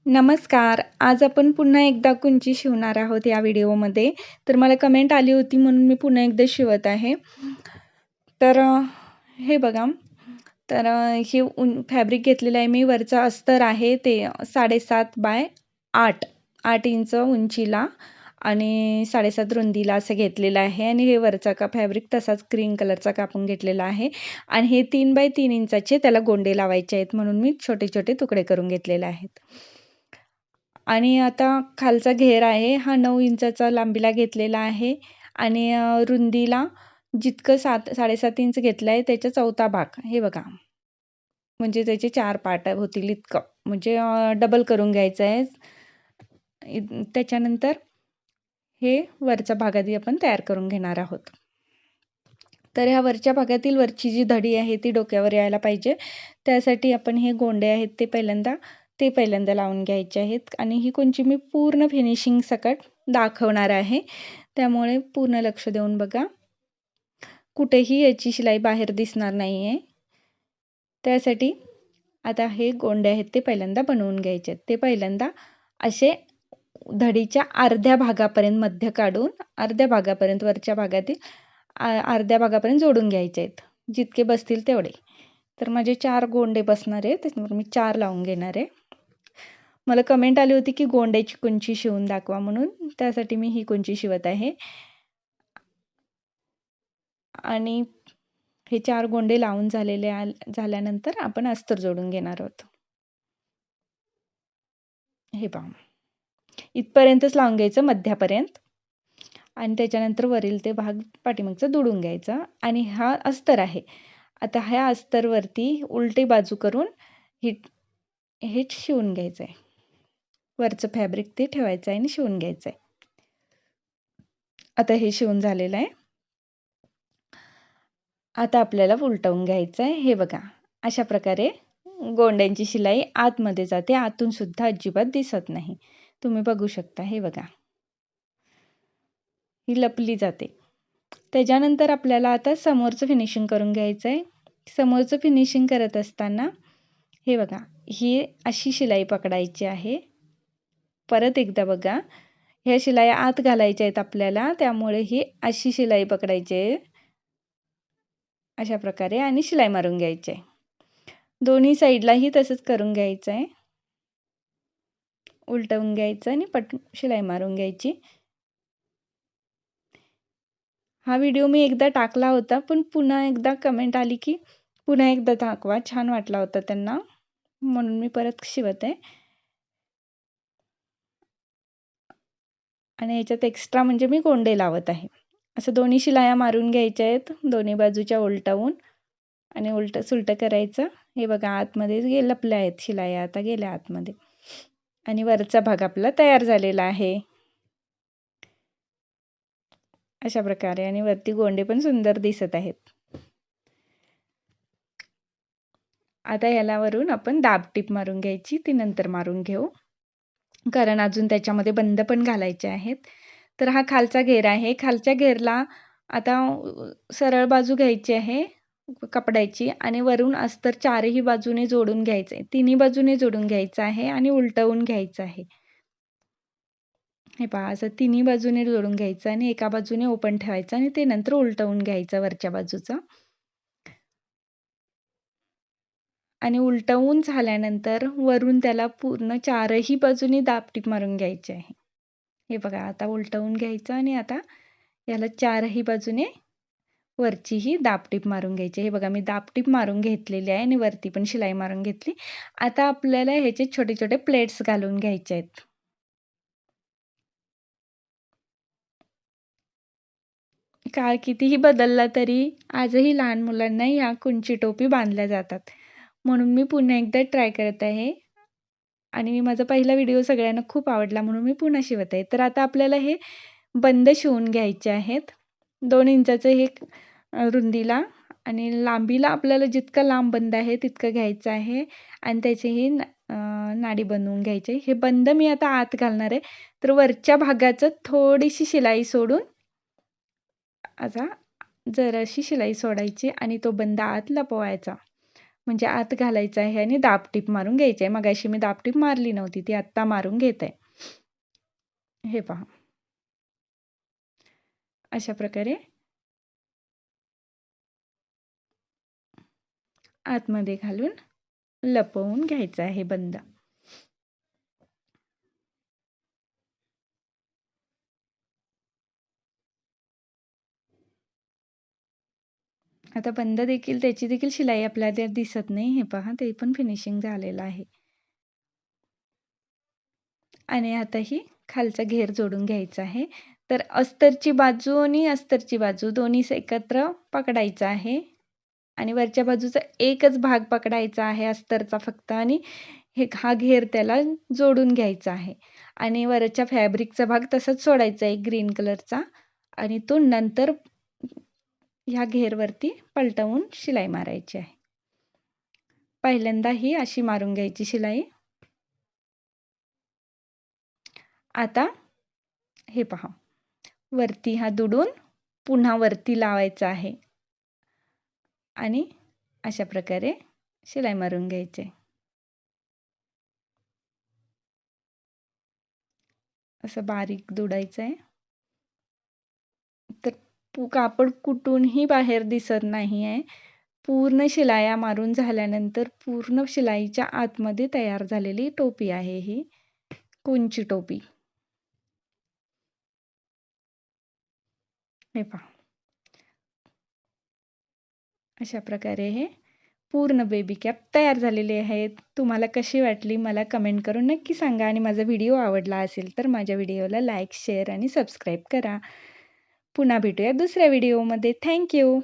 नमस्कार. आज आपण पुन्हा एकदा कुंची शिवणार आहोत या व्हिडिओमध्ये. तर मला कमेंट आली होती म्हणून मी पुन्हा एकदा शिवत आहे. तर हे बघा. तर हे फॅब्रिक घेतलेलं आहे मी. वरचं अस्तर आहे ते 7.5 बाय 8 इंच उंचीला आणि 7.5 रुंदीला असं घेतलेलं आहे. आणि हे वरचा फॅब्रिक तसाच क्रीम कलरचा कापून घेतलेला आहे. आणि हे 3 बाय 3 इंचाचे त्याला गोंडे लावायचे आहेत म्हणून मी छोटे छोटे तुकडे करून घेतलेले आहेत. आणि आता खालचा घेर आहे हा 9 इंचाचा लांबीला घेतलेला आहे आणि रुंदीला जितकं 7.5 इंच घेतलं आहे त्याचा चौथा भाग हे बघा. म्हणजे त्याचे 4 पार्ट होतील इतकं, म्हणजे डबल करून घ्यायचं आहे. त्याच्यानंतर हे वरच्या भाग आधी आपण तयार करून घेणार आहोत. तर ह्या वरच्या भागातील वरची जी धडी आहे ती डोक्यावर यायला पाहिजे. त्यासाठी आपण हे गोंडे आहेत ते पहिल्यांदा लावून घ्यायचे आहेत. आणि ही कुंची मी पूर्ण फिनिशिंग सकट दाखवणार आहे, त्यामुळे पूर्ण लक्ष देऊन बघा. कुठेही याची शिलाई बाहेर दिसणार नाही आहे. त्यासाठी आता हे गोंडे आहेत ते पहिल्यांदा बनवून घ्यायचे आहेत. ते पहिल्यांदा असे धडीच्या अर्ध्या भागापर्यंत मध्य काढून अर्ध्या भागापर्यंत वरच्या भागातील अर्ध्या भागापर्यंत जोडून घ्यायचे आहेत, जितके बसतील तेवढे. तर माझे 4 गोंडे बसणार आहे, त्याच्यामुळे मी 4 लावून घेणार आहे. मला कमेंट आली होती की गोंड्याची कुंची शिवून दाखवा म्हणून, त्यासाठी मी ही कुंची शिवत आहे. आणि हे 4 गोंडे लावून झाल्यानंतर आपण अस्तर जोडून घेणार आहोत. हे पहा, इथपर्यंतच लावून घ्यायचं मध्यापर्यंत. आणि त्याच्यानंतर वरील ते भाग पाठीमागचा दुडून घ्यायचा. आणि हा अस्तर आहे. आता ह्या अस्तरवरती उलटी बाजू करून हे शिवून घ्यायचं आहे. वरचं फॅब्रिक ते ठेवायचं आहे आणि शिवून घ्यायचं आहे. आता हे शिवून झालेलं आहे. आता आपल्याला उलटवून घ्यायचं आहे. हे बघा, अशा प्रकारे गोंड्यांची शिलाई आतमध्ये जाते, आतून सुद्धा अजिबात दिसत नाही. तुम्ही बघू शकता. हे बघा, ही लपली जाते. त्याच्यानंतर आपल्याला आता समोरचं फिनिशिंग करून घ्यायचं आहे. समोरचं फिनिशिंग करत असताना हे बघा, ही अशी शिलाई पकडायची आहे. परत एकदा बघा, ह्या शिलाई आत घालायच्या आहेत आपल्याला, त्यामुळे ही अशी शिलाई पकडायची आहे अशा प्रकारे आणि शिलाई मारून घ्यायची आहे. दोन्ही साईडलाही तसंच करून घ्यायचं आहे. उलटवून घ्यायचं आणि शिलाई मारून घ्यायची. हा व्हिडिओ मी एकदा टाकला होता, पण पुन्हा एकदा कमेंट आली की पुन्हा एकदा दाखवा, छान वाटला होता त्यांना, म्हणून मी परत शिवत आहे. आणि याच्यात एक्स्ट्रा म्हणजे मी गोंडे लावत आहे. असं दोन्ही शिलाया मारून घ्यायच्या आहेत, दोन्ही बाजूच्या उलटवून आणि उलटं सुलटं करायचं. हे बघा, आतमध्ये लपल्या आहेत शिलाया, आता गेल्या आतमध्ये. आणि वरचा भाग आपला तयार झालेला आहे अशा प्रकारे. आणि वरती गोंडे पण सुंदर दिसत आहेत. आता याला वरून आपण दाबटीप मारून घ्यायची, ती नंतर मारून घेऊ, कारण अजून त्याच्यामध्ये बंद पण घालायचे आहेत. तर हा खालचा घेर आहे. खालच्या घेरला आता सरळ बाजू घ्यायची आहे कपड्याची आणि वरून अस्तर 4ही बाजूने जोडून घ्यायचं आहे. 3ही बाजूने जोडून घ्यायचं आहे आणि उलटवून घ्यायचं आहे. हे पहा, असं 3ही बाजूने जोडून घ्यायचं आणि एका बाजूने ओपन ठेवायचं आणि ते नंतर उलटवून घ्यायचं वरच्या बाजूचं. आणि उलटवून झाल्यानंतर वरून त्याला पूर्ण 4ही बाजूनी दाबटीप मारून घ्यायची आहे. हे बघा, आता उलटवून घ्यायचं आणि आता याला 4ही बाजूने वरचीही दाबटीप मारून घ्यायची. हे बघा, मी दाबटीप मारून घेतलेली आहे आणि वरती पण शिलाई मारून घेतली. आता आपल्याला ह्याचे छोटे छोटे प्लेट्स घालून घ्यायचे आहेत. काळ कितीही बदलला तरी आजही लहान मुलांना या कुंची टोपी बांधल्या जातात, म्हणून मी पुन्हा एकदा ट्राय करत आहे. आणि माझा पहिला व्हिडिओ सगळ्यांना खूप आवडला म्हणून मी पुन्हा शिवत आहे. तर आता आपल्याला हे बंद शिवून घ्यायचे आहेत. 2 इंचाचं हे रुंदीला आणि लांबीला आपल्याला जितका लांब बंद आहे तितकं घ्यायचं आहे आणि त्याचीही नाडी बनवून घ्यायची. हे बंद मी आता आत घालणार आहे. तर वरच्या भागाचं थोडीशी शिलाई सोडून आता जराशी शिलाई सोडायची आणि तो बंद आत लपवायचा. म्हणजे आत घालायचं आहे आणि दाबटीप मारून घ्यायची आहे. मगाशी मी दाबटीप मारली नव्हती, ती आत्ता मारून घेत आहे. हे पहा. अशा प्रकारे आतमध्ये घालून लपवून घ्यायचं आहे बंद. आता बंद देखील त्याची देखील शिलाई आपल्याला त्यात दिसत नाही. हे पहा, ते पण फिनिशिंग झालेलं आहे. आणि आता ही खालचा घेर जोडून घ्यायचा आहे. तर अस्तरची बाजू आणि अस्तरची बाजू दोन्ही एकत्र पकडायचं आहे. आणि वरच्या बाजूचा एकच भाग पकडायचा आहे अस्तरचा फक्त, आणि हा घेर त्याला जोडून घ्यायचा आहे. आणि वरच्या फॅब्रिकचा भाग तसाच सोडायचा आहे ग्रीन कलरचा, आणि तो नंतर ह्या घेरवरती पलटवून शिलाई मारायची आहे. पहिल्यांदा ही अशी मारून घ्यायची शिलाई. आता हे पहा, वरती हा दुडून पुन्हा वरती लावायचा आहे आणि अशा प्रकारे शिलाई मारून घ्यायची. असं बारीक दुडायचं आहे. तर कापड कुठूनही बाहेर दिसत नाही आहे. पूर्ण शिलाया मारून झाल्यानंतर पूर्ण शिलाईच्या आतमध्ये तयार झालेली टोपी आहे ही कुंची टोपी. हे पहा, अशा प्रकारे हे पूर्ण बेबी कॅप तयार झालेले आहेत. तुम्हाला कशी वाटली मला कमेंट करून नक्की सांगा, आणि माझा व्हिडिओ आवडला असेल तर माझ्या व्हिडिओला लाईक, शेअर आणि सबस्क्राईब करा. पुन्हा भेटूया दुसऱ्या व्हिडिओमध्ये. Thank you.